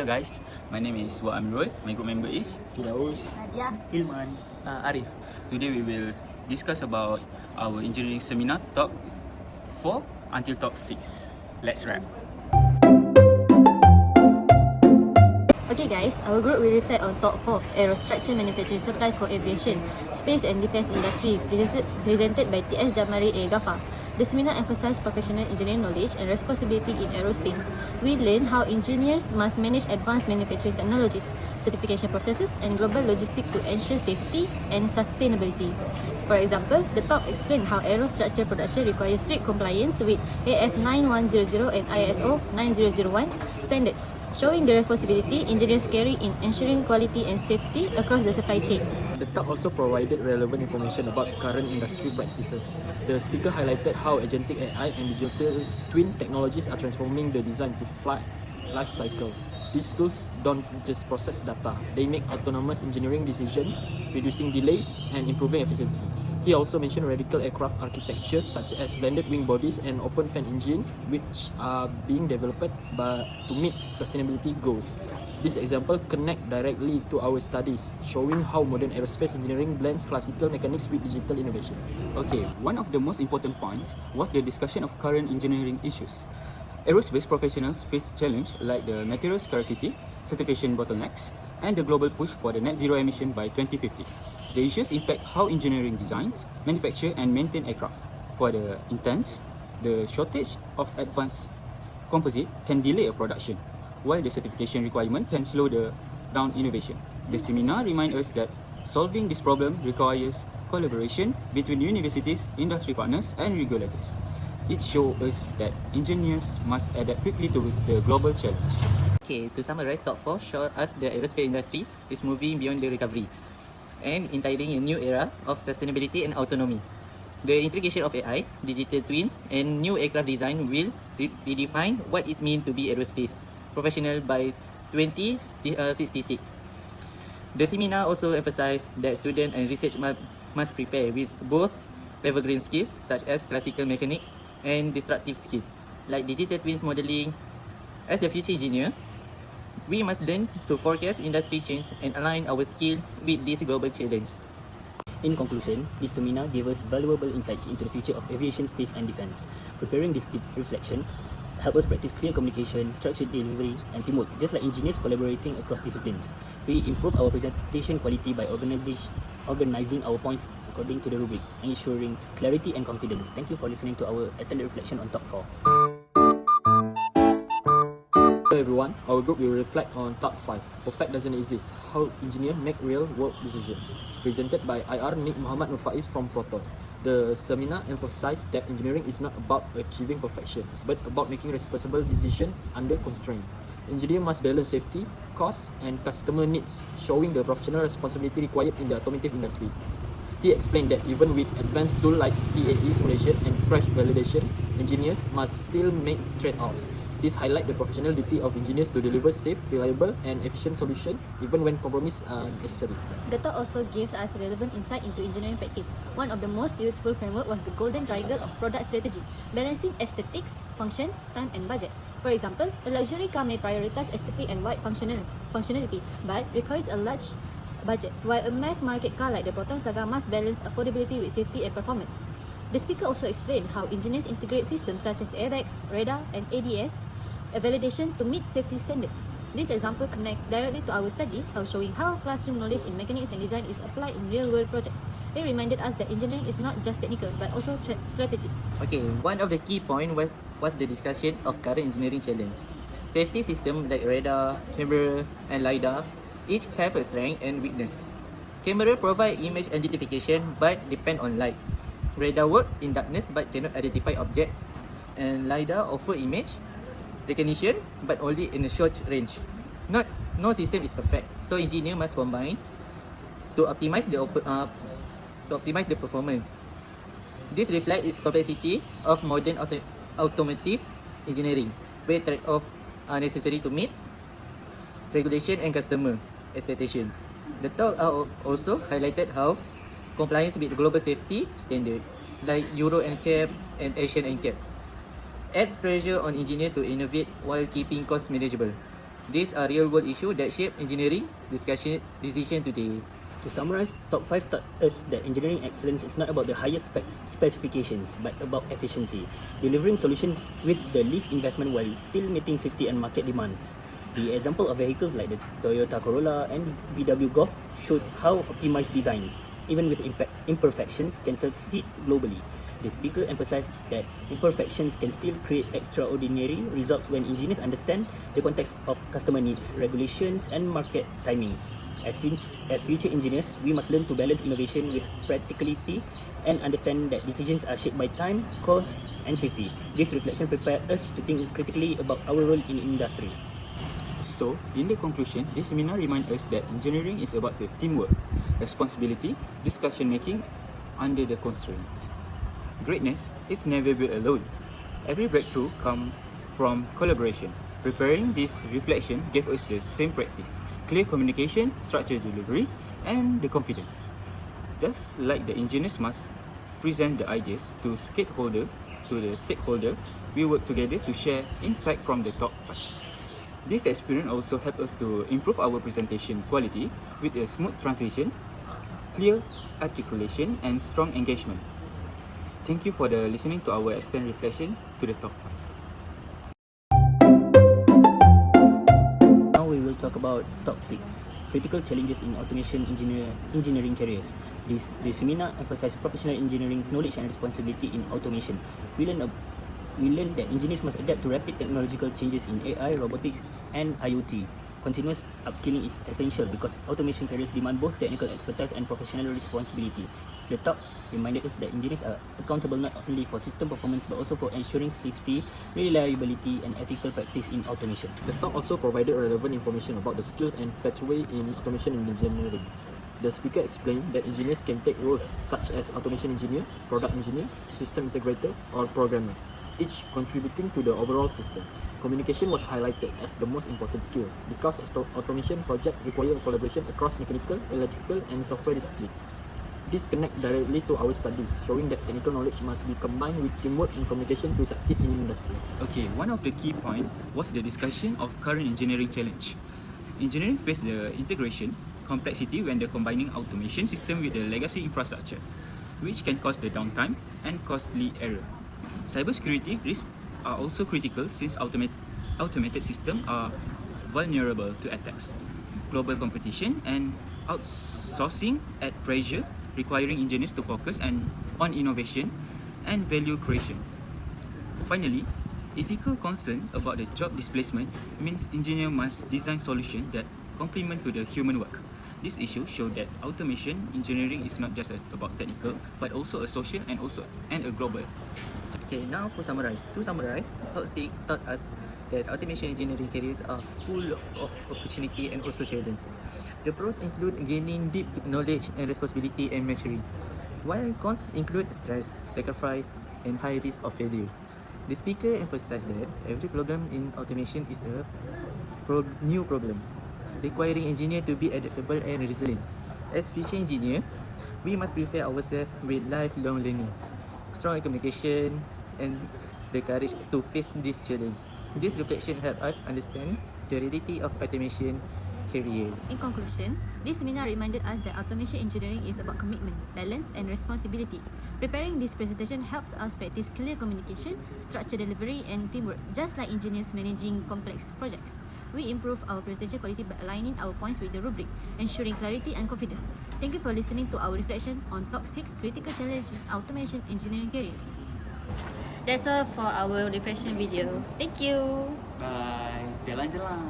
Hello guys, my name is Wa Amirul. My group member is Firdaus, Nadia. Hilman, Arif. Today we will discuss about our engineering seminar top 4 until top 6. Let's wrap. Okay guys, our group will reflect on top 4 aerostructure manufacturing supplies for aviation, space and defense industry presented by TS Jamari A. Ghaffar. The seminar emphasized professional engineering knowledge and responsibility in aerospace. We learn how engineers must manage advanced manufacturing technologies, certification processes and global logistics to ensure safety and sustainability. For example, the talk explained how aerostructure production requires strict compliance with AS 9100 and ISO 9001 standards, showing the responsibility engineers carry in ensuring quality and safety across the supply chain. The talk also provided relevant information about current industry practices. The speaker highlighted how agentic AI and digital twin technologies are transforming the design to flight life cycle. These tools don't just process data, they make autonomous engineering decisions, reducing delays and improving efficiency. He also mentioned radical aircraft architectures such as blended wing bodies and open fan engines, which are being developed to meet sustainability goals. This example connect directly to our studies, showing how modern aerospace engineering blends classical mechanics with digital innovation. Okay, one of the most important points was the discussion of current engineering issues. Aerospace professionals face challenges like the material scarcity, certification bottlenecks, and the global push for the net zero emission by 2050. The issues impact how engineering designs, manufacture and maintain aircraft. For the interns, the shortage of advanced composite can delay a production, while the certification requirement can slow down innovation. The seminar reminds us that solving this problem requires collaboration between universities, industry partners and regulators. It shows us that engineers must adapt quickly to the global challenge. Okay, to summarize, top 4 show us the aerospace industry is moving beyond the recovery and entering a new era of sustainability and autonomy. The integration of AI, digital twins, and new aircraft design will redefine what it means to be aerospace professional by 2066. The seminar also emphasized that students and research must prepare with both evergreen skills such as classical mechanics and disruptive skills like digital twins modeling. As the future engineer, we must learn to forecast industry change and align our skill with this global challenge. In conclusion, this seminar gave us valuable insights into the future of aviation, space and defense. Preparing this reflection help us practice clear communication, structured delivery and teamwork, just like engineers collaborating across disciplines. We improve our presentation quality by organizing our points according to the rubric, ensuring clarity and confidence. Thank you for listening to our extended reflection on top 4. Hello everyone, our group will reflect on top 5. Perfect doesn't exist, how engineers make real world decisions. Presented by IR Nik Muhammad Nur Faiz from Proton. The seminar emphasized that engineering is not about achieving perfection, but about making responsible decisions under constraint. Engineers must balance safety, cost, and customer needs, showing the professional responsibility required in the automotive industry. He explained that even with advanced tools like CAE simulation and crash validation, engineers must still make trade-offs. This highlights the professional duty of engineers to deliver safe, reliable, and efficient solutions even when compromises are necessary. The talk also gives us relevant insight into engineering practice. One of the most useful framework was the golden triangle of product strategy, balancing aesthetics, function, time and budget. For example, a luxury car may prioritize aesthetic and wide functionality, but requires a large budget, while a mass market car like the Proton Saga must balance affordability with safety and performance. The speaker also explained how engineers integrate systems such as airbags, radar and ADS validation to meet safety standards. This example connects directly to our studies, showing how classroom knowledge in mechanics and design is applied in real-world projects. It reminded us that engineering is not just technical but also strategic. Okay, one of the key points was the discussion of current engineering challenge. Safety systems like radar, camera, and LiDAR each have a strength and weakness. Camera provide image identification but depend on light. Radar work in darkness but cannot identify objects. And LiDAR offer image recognition but only in a short range. No system is perfect, so engineer must combine to optimize the performance. This reflects its complexity of modern automotive engineering, where trade-offs are necessary to meet regulation and customer expectations. The talk also highlighted how compliance with global safety standards like Euro NCAP and Asian NCAP adds pressure on engineers to innovate while keeping costs manageable. These are real-world issues that shape engineering decision today. To summarize, Top 5 taught us that engineering excellence is not about the highest specifications, but about efficiency, delivering solutions with the least investment while still meeting safety and market demands. The example of vehicles like the Toyota Corolla and VW Golf showed how optimized designs, even with imperfections, can succeed globally. The speaker emphasized that imperfections can still create extraordinary results when engineers understand the context of customer needs, regulations, and market timing. As future engineers, we must learn to balance innovation with practicality and understand that decisions are shaped by time, cost, and safety. This reflection prepared us to think critically about our role in industry. So, in the conclusion, this seminar reminds us that engineering is about the teamwork, responsibility, discussion making under the constraints. Greatness is never built alone. Every breakthrough comes from collaboration. Preparing this reflection gave us the same practice: clear communication, structured delivery, and the confidence. Just like the engineers must present the ideas to the stakeholder, we work together to share insight from the top 5. This experience also helped us to improve our presentation quality with a smooth translation, clear articulation, and strong engagement. Thank you for the listening to our extended reflection to the top 5. Now we will talk about Top 6, critical challenges in automation engineering careers. The seminar emphasized professional engineering knowledge and responsibility in automation. We learned that engineers must adapt to rapid technological changes in AI, robotics, and IoT. Continuous upskilling is essential because automation careers demand both technical expertise and professional responsibility. The talk reminded us that engineers are accountable not only for system performance but also for ensuring safety, reliability, and ethical practice in automation. The talk also provided relevant information about the skills and pathway in automation engineering. The speaker explained that engineers can take roles such as automation engineer, product engineer, system integrator, or programmer, each contributing to the overall system. Communication was highlighted as the most important skill because automation projects require collaboration across mechanical, electrical, and software disciplines. This connects directly to our studies, showing that technical knowledge must be combined with teamwork and communication to succeed in industry. Okay, one of the key points was the discussion of current engineering challenge. Engineering face the integration complexity when they're combining automation system with the legacy infrastructure, which can cause the downtime and costly error. Cybersecurity risks are also critical since automated systems are vulnerable to attacks. Global competition and outsourcing add pressure, requiring engineers to focus on innovation and value creation. Finally, ethical concern about the job displacement means engineers must design solutions that complement to the human work. This issue showed that automation engineering is not just about technical, but also a social and a global. Okay, now to summarize, Top 6 taught us that automation engineering careers are full of opportunity and also challenge. The pros include gaining deep knowledge and responsibility and maturing, while cons include stress, sacrifice, and high risk of failure. The speaker emphasized that every problem in automation is a new problem, requiring engineers to be adaptable and resilient. As future engineers, we must prepare ourselves with lifelong learning, strong communication, and the courage to face this challenge. This reflection helps us understand the reality of automation careers. In conclusion, this seminar reminded us that automation engineering is about commitment, balance, and responsibility. Preparing this presentation helps us practice clear communication, structured delivery, and teamwork, just like engineers managing complex projects. We improve our presentation quality by aligning our points with the rubric, ensuring clarity and confidence. Thank you for listening to our reflection on Top 6 Critical Challenge in Automation Engineering Careers. That's all for our reflection video. Thank you. Bye. Jalan-jalan.